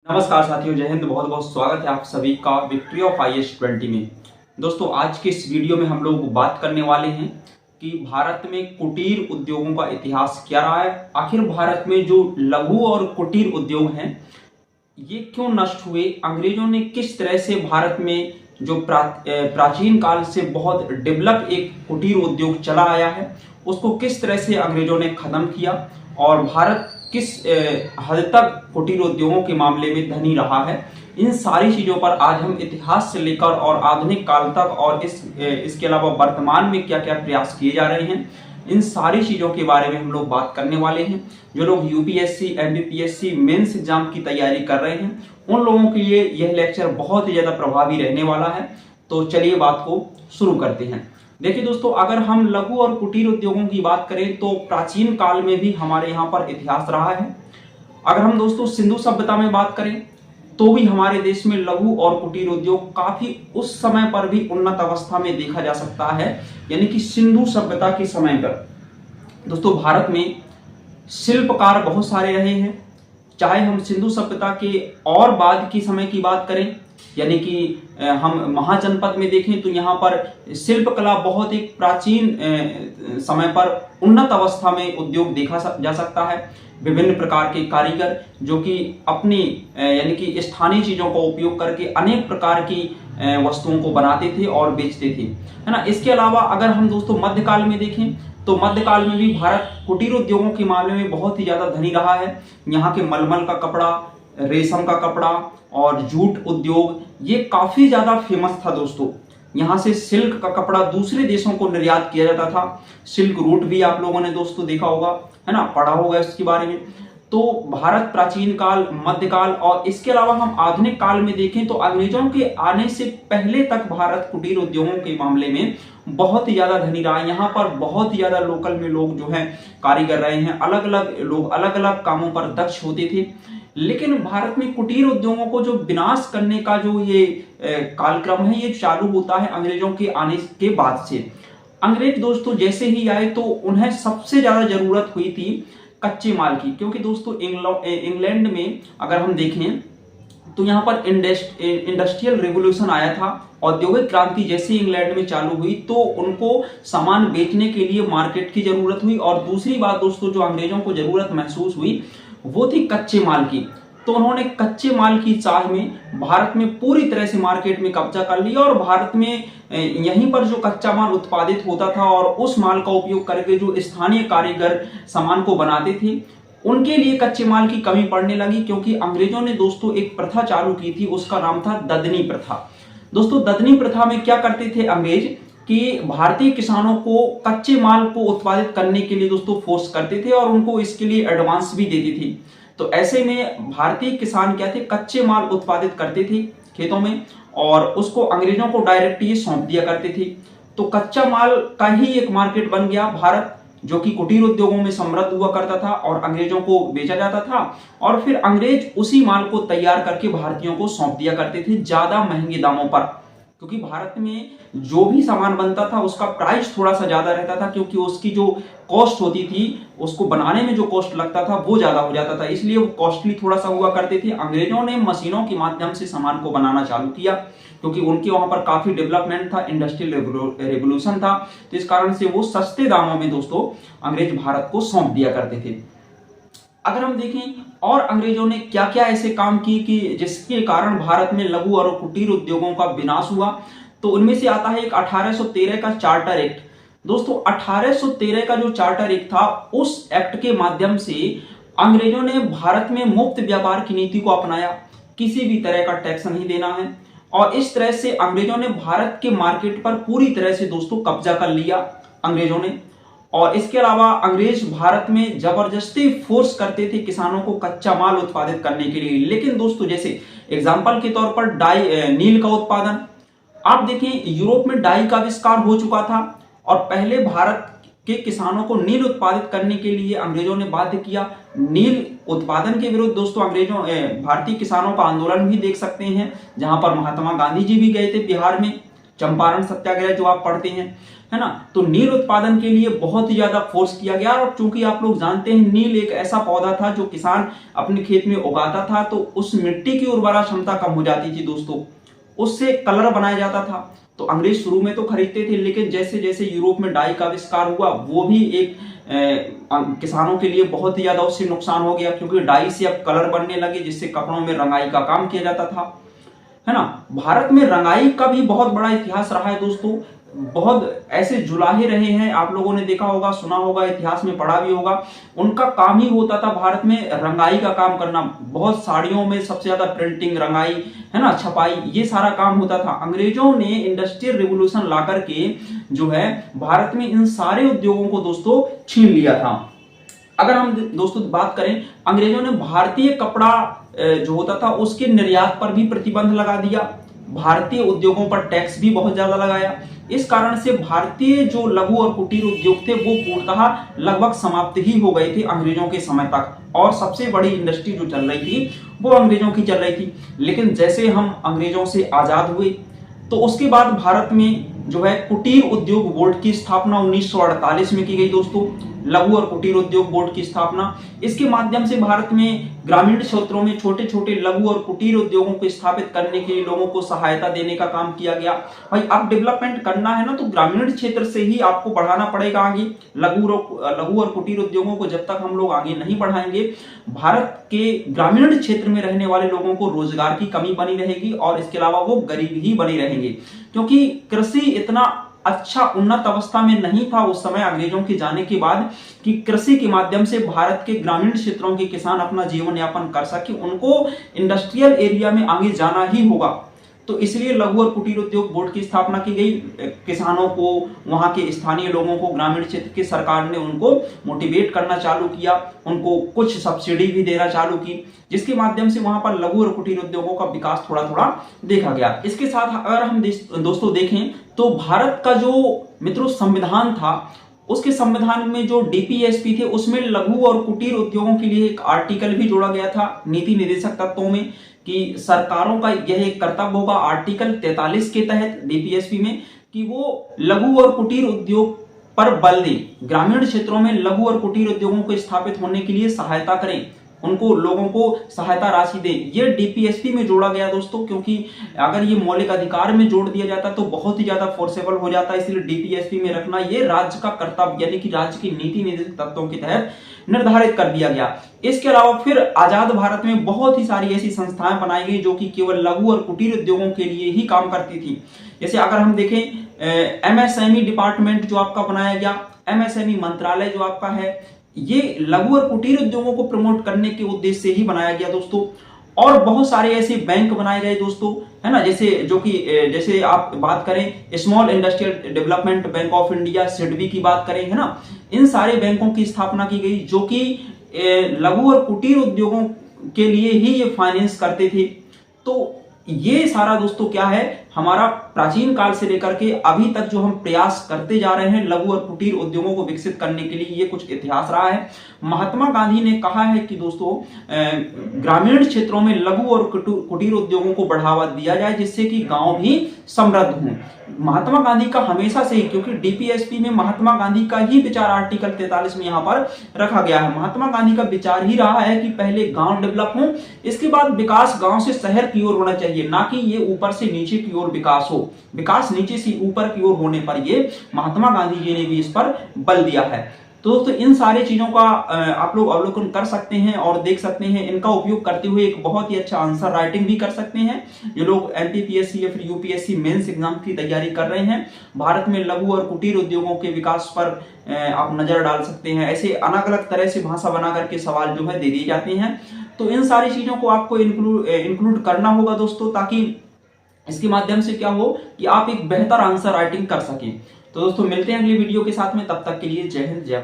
नमस्कार साथियों, जय हिंद। बहुत बहुत स्वागत है आप सभी का विक्ट्री ऑफ IS-20 में। दोस्तों, आज के इस वीडियो में हम लोग बात करने वाले हैं कि भारत में कुटीर उद्योगों का इतिहास क्या रहा है। आखिर भारत में जो लघु और कुटीर उद्योग हैं ये क्यों नष्ट हुए, अंग्रेजों ने किस तरह से भारत में जो प्राचीन काल से बहुत डेवलप एक कुटीर उद्योग चला आया है उसको किस तरह से अंग्रेजों ने खत्म किया और भारत किस हद तक कुटीर उद्योगों के मामले में धनी रहा है। इन सारी चीजों पर आज हम इतिहास से लेकर और आधुनिक काल तक और इसके अलावा वर्तमान में क्या क्या प्रयास किए जा रहे हैं, इन सारी चीजों के बारे में हम लोग बात करने वाले हैं। जो लोग UPSC MPPSC मेंस एग्जाम की तैयारी कर रहे हैं उन लोगों के लिए यह लेक्चर बहुत ही ज्यादा प्रभावी रहने वाला है। तो चलिए बात को शुरू करते हैं। देखिए दोस्तों, अगर हम लघु और कुटीर उद्योगों की बात करें तो प्राचीन काल में भी हमारे यहाँ पर इतिहास रहा है। अगर हम दोस्तों सिंधु सभ्यता में बात करें तो भी हमारे देश में लघु और कुटीर उद्योग काफी उस समय पर भी उन्नत अवस्था में देखा जा सकता है, यानी कि सिंधु सभ्यता के समय पर दोस्तों भारत में शिल्पकार बहुत सारे रहे हैं। चाहे हम सिंधु सभ्यता के और बाद की समय की बात करें, यानी कि हम महाजनपद में देखें तो यहाँ पर शिल्पकला बहुत एक प्राचीन समय पर उन्नत अवस्था में उद्योग देखा जा सकता है। विभिन्न प्रकार के कारीगर जो कि अपनी यानी कि स्थानीय चीजों का उपयोग करके अनेक प्रकार की वस्तुओं को बनाते थे और बेचते थे, है ना। इसके अलावा अगर हम दोस्तों मध्यकाल में देखें तो मध्यकाल में भी भारत कुटीर उद्योगों के मामले में बहुत ही ज्यादा धनी रहा है। यहाँ के मलमल का कपड़ा, रेशम का कपड़ा और जूट उद्योग ये काफी ज्यादा फेमस था दोस्तों। यहाँ से सिल्क का कपड़ा दूसरे देशों को निर्यात किया जाता था। सिल्क रूट भी आप लोगों ने दोस्तों देखा होगा, है ना, पढ़ा होगा इसके बारे में। तो भारत प्राचीन काल, मध्यकाल और इसके अलावा हम आधुनिक काल में देखें तो अंग्रेजों के आने से पहले तक भारत कुटीर उद्योगों के मामले में बहुत ही ज्यादा धनी रहा है। यहाँ पर बहुत ही ज्यादा लोकल में लोग जो हैं कारीगर रहे हैं, अलग अलग लोग अलग अलग कामों पर दक्ष होते थे। लेकिन भारत में कुटीर उद्योगों को जो विनाश करने का जो ये कालक्रम है ये चालू होता है अंग्रेजों के आने के बाद से। अंग्रेज दोस्तों जैसे ही आए तो उन्हें सबसे ज्यादा जरूरत हुई थी कच्चे माल की, क्योंकि दोस्तों इंग्लैंड में अगर हम देखें तो यहाँ पर इंडस्ट्रियल रेवोल्यूशन आया था। औद्योगिक क्रांति जैसे इंग्लैंड में चालू हुई तो उनको सामान बेचने के लिए मार्केट की जरूरत हुई। और दूसरी बात दोस्तों जो अंग्रेजों को जरूरत महसूस हुई वो थी कच्चे माल की। तो उन्होंने कच्चे माल की चाह में भारत में पूरी तरह से मार्केट में कब्जा कर लिया और भारत में यहीं पर जो कच्चा माल उत्पादित होता था और उस माल का उपयोग करके जो स्थानीय कारीगर सामान को बनाते थे उनके लिए कच्चे माल की कमी पड़ने लगी। क्योंकि अंग्रेजों ने दोस्तों एक प्रथा चालू की थी, उसका नाम था ददनी प्रथा। दोस्तों ददनी प्रथा में क्या करते थे अंग्रेज कि भारतीय किसानों को कच्चे माल को उत्पादित करने के लिए दोस्तों फोर्स करते थे और उनको इसके लिए एडवांस भी देती थी। तो ऐसे में भारतीय किसान क्या थे, कच्चे माल उत्पादित करते थे खेतों में और उसको अंग्रेजों को डायरेक्ट ये सौंप दिया करते थे। तो कच्चा माल का ही एक मार्केट बन गया भारत, जो कि कुटीर उद्योगों में समृद्ध हुआ करता था और अंग्रेजों को बेचा जाता था। और फिर अंग्रेज उसी माल को तैयार करके भारतीयों को सौंप दिया करते थे ज्यादा महंगे दामों पर, क्योंकि भारत में जो भी सामान बनता था उसका प्राइस थोड़ा सा ज्यादा रहता था, क्योंकि उसकी जो कॉस्ट होती थी, उसको बनाने में जो कॉस्ट लगता था वो ज्यादा हो जाता था, इसलिए वो कॉस्टली थोड़ा सा हुआ करते थे। अंग्रेजों ने मशीनों के माध्यम से सामान को बनाना चालू किया क्योंकि उनके वहां पर काफी डेवलपमेंट था, इंडस्ट्रियल रेवोल्यूशन था। तो इस कारण से वो सस्ते दामों में दोस्तों अंग्रेज भारत को सौंप दिया करते थे। अगर हम देखें और अंग्रेजों ने क्या क्या ऐसे काम किए कि जिसके कारण भारत में लघु और कुटीर उद्योगों का विनाश हुआ, तो उनमें से आता है एक 1813 का चार्टर एक्ट। दोस्तों 1813 का जो चार्टर एक्ट था उस एक्ट के माध्यम से अंग्रेजों ने भारत में मुक्त व्यापार की नीति को अपनाया, किसी भी तरह का टैक्स नहीं देना है। और इस तरह से अंग्रेजों ने भारत के मार्केट पर पूरी तरह से दोस्तों कब्जा कर लिया अंग्रेजों ने। और इसके अलावा अंग्रेज भारत में जबरदस्ती फोर्स करते थे किसानों को कच्चा माल उत्पादित करने के लिए। लेकिन दोस्तों जैसे एग्जांपल के तौर पर नील का उत्पादन, आप देखें यूरोप में डाई का आविष्कार हो चुका था और पहले भारत के किसानों को नील उत्पादित करने के लिए अंग्रेजों ने बाध्य किया। नील उत्पादन के विरुद्ध दोस्तों अंग्रेजों भारतीय किसानों का आंदोलन भी देख सकते हैं, जहां पर महात्मा गांधी जी भी गए थे बिहार में, चंपारण सत्याग्रह जो आप पढ़ते हैं, है ना। तो नील उत्पादन के लिए बहुत ही ज्यादा फोर्स किया गया। और चूंकि आप लोग जानते हैं नील एक ऐसा पौधा था जो किसान अपने खेत में उगाता था, तो उस मिट्टी की उर्वरा क्षमता कम हो जाती थी दोस्तों, उससे कलर बनाया जाता था। तो अंग्रेज शुरू में तो खरीदते थे, लेकिन जैसे जैसे यूरोप में डाई का आविष्कार हुआ, वो भी एक किसानों के लिए बहुत ही ज्यादा उससे नुकसान हो गया, क्योंकि डाई से अब कलर बनने लगे जिससे कपड़ों में रंगाई का काम किया जाता था, है ना। भारत में रंगाई का भी बहुत बड़ा इतिहास रहा है दोस्तों। बहुत ऐसे जुलाहे रहे हैं, आप लोगों ने देखा होगा, सुना होगा, इतिहास में पढ़ा भी होगा। उनका काम ही होता था भारत में रंगाई का काम करना। बहुत साड़ियों में सबसे ज्यादा प्रिंटिंग, रंगाई, है ना, छपाई, ये सारा काम होता था। अंग्रेजों ने इंडस्ट्रियल रिवोल्यूशन ला करके जो है भारत में इन सारे उद्योगों को दोस्तों छीन लिया था। अगर हम दोस्तों बात करें, अंग्रेजों ने भारतीय कपड़ा जो होता था उसके निर्यात पर भी प्रतिबंध लगा दिया, भारतीय उद्योगों पर टैक्स भी बहुत ज्यादा लगाया। इस कारण से भारतीय जो लघु और कुटीर उद्योग थे वो पूर्णतः लगभग समाप्त ही हो गए थे अंग्रेजों के समय तक, और सबसे बड़ी इंडस्ट्री जो चल रही थी वो अंग्रेजों की चल रही थी। लेकिन जैसे हम अंग्रेजों से आजाद हुए तो उसके बाद भारत में जो है कुटीर उद्योग बोर्ड की स्थापना 1948 में की गई दोस्तों, लघु और कुटीर उद्योग बोर्ड की स्थापना। इसके माध्यम से भारत में ग्रामीण क्षेत्रों में छोटे छोटे लघु और कुटीर उद्योगों को स्थापित करने के लिए लोगों को सहायता देने का काम किया गया। भाई अब डेवलपमेंट करना है ना, तो ग्रामीण क्षेत्र से ही आपको बढ़ाना पड़ेगा आगे। लघु और कुटीर उद्योगों को जब तक हम लोग आगे नहीं बढ़ाएंगे, भारत के ग्रामीण क्षेत्र में रहने वाले लोगों को रोजगार की कमी बनी रहेगी, और इसके अलावा वो गरीब ही बने रहेंगे, क्योंकि कृषि इतना अच्छा उन्नत अवस्था में नहीं था उस समय अंग्रेजों के जाने के बाद कि कृषि के माध्यम से भारत के ग्रामीण क्षेत्रों के किसान अपना जीवन यापन कर सके। उनको इंडस्ट्रियल एरिया में आगे जाना ही होगा। तो इसलिए लघु और कुटीर उद्योग बोर्ड की स्थापना की गई। किसानों को, वहां के स्थानीय लोगों को, ग्रामीण क्षेत्र की सरकार ने उनको मोटिवेट करना चालू किया, उनको कुछ सब्सिडी भी देना चालू की, जिसके माध्यम से वहां पर लघु और कुटीर उद्योगों का विकास थोड़ा थोड़ा देखा गया। इसके साथ अगर हम दोस्तों देखें तो भारत का जो मित्रों संविधान था, उसके संविधान में जो डीपीएसपी थे उसमें लघु और कुटीर उद्योगों के लिए एक आर्टिकल भी जोड़ा गया था नीति निर्देशक तत्वों में, कि सरकारों का यह एक कर्तव्य होगा आर्टिकल 43 के तहत डीपीएसपी में, कि वो लघु और कुटीर उद्योग पर बल दें, ग्रामीण क्षेत्रों में लघु और कुटीर उद्योगों को स्थापित होने के लिए सहायता करें, उनको लोगों को सहायता राशि दें। ये डीपीएसपी में जोड़ा गया दोस्तों, क्योंकि अगर ये मौलिक अधिकार में जोड़ दिया जाता तो बहुत ही ज्यादा फोर्सेबल हो जाता है, इसलिए डीपीएसपी में रखना ये राज्य का कर्तव्य, यानी कि राज्य की नीति निर्देशक तत्वों के तहत निर्धारित कर दिया गया। इसके अलावा फिर आजाद भारत में बहुत ही सारी ऐसी संस्थाएं बनाई गई जो कि केवल लघु और कुटीर उद्योगों के लिए ही काम करती थी। जैसे अगर हम देखें एमएसएमई डिपार्टमेंट जो आपका बनाया गया, एमएसएमई मंत्रालय जो आपका है, ये लघु और कुटीर उद्योगों को प्रमोट करने के उद्देश्य से ही बनाया गया दोस्तों। और बहुत सारे ऐसे बैंक बनाए गए दोस्तों, है ना, जैसे आप बात करें small industrial development bank of India, SIDBI की बात करें, है ना, इन सारे बैंकों की स्थापना की गई जो कि लघु और कुटीर उद्योगों के लिए ही ये फाइनेंस करते थे। तो ये सारा दोस्तों क्या है, हमारा प्राचीन काल से लेकर के अभी तक जो हम प्रयास करते जा रहे हैं लघु और कुटीर उद्योगों को विकसित करने के लिए, ये कुछ इतिहास रहा है। महात्मा गांधी ने कहा है कि दोस्तों ग्रामीण क्षेत्रों में लघु और कुटीर उद्योगों को बढ़ावा दिया जाए जिससे कि गांव भी समृद्ध हों। महात्मा गांधी का हमेशा से ही, क्योंकि डीपीएसपी में महात्मा गांधी का ही विचार आर्टिकल 43 में यहाँ पर रखा गया है। महात्मा गांधी का विचार ही रहा है कि पहले गांव डेवलप हो, इसके बाद विकास गांव से शहर की ओर होना चाहिए, ना कि ये ऊपर से नीचे की ओर विकास हो। विकास नीचे से ऊपर की ओर होने पर ये महात्मा गांधी जी ने भी इस पर बल दिया है। तो दोस्तों इन सारी चीजों का आप लोग अवलोकन कर सकते हैं और देख सकते हैं। इनका उपयोग करते हुए एक बहुत ही अच्छा आंसर राइटिंग भी कर सकते हैं। जो लोग एमपीपीएससी या फिर यूपीएससी मेंस एग्जाम की तैयारी कर रहे हैं, भारत में लघु और कुटीर उद्योगों के विकास पर आप नजर डाल सकते हैं। ऐसे अलग अलग तरह से भाषा बना करके सवाल जो है दे दिए जाते हैं। तो इन सारी चीजों को आपको इंक्लूड करना होगा दोस्तों, ताकि इसके माध्यम से क्या हो कि आप एक बेहतर आंसर राइटिंग कर सकें। तो दोस्तों मिलते हैं अगली वीडियो के साथ में, तब तक के लिए जय हिंद जय।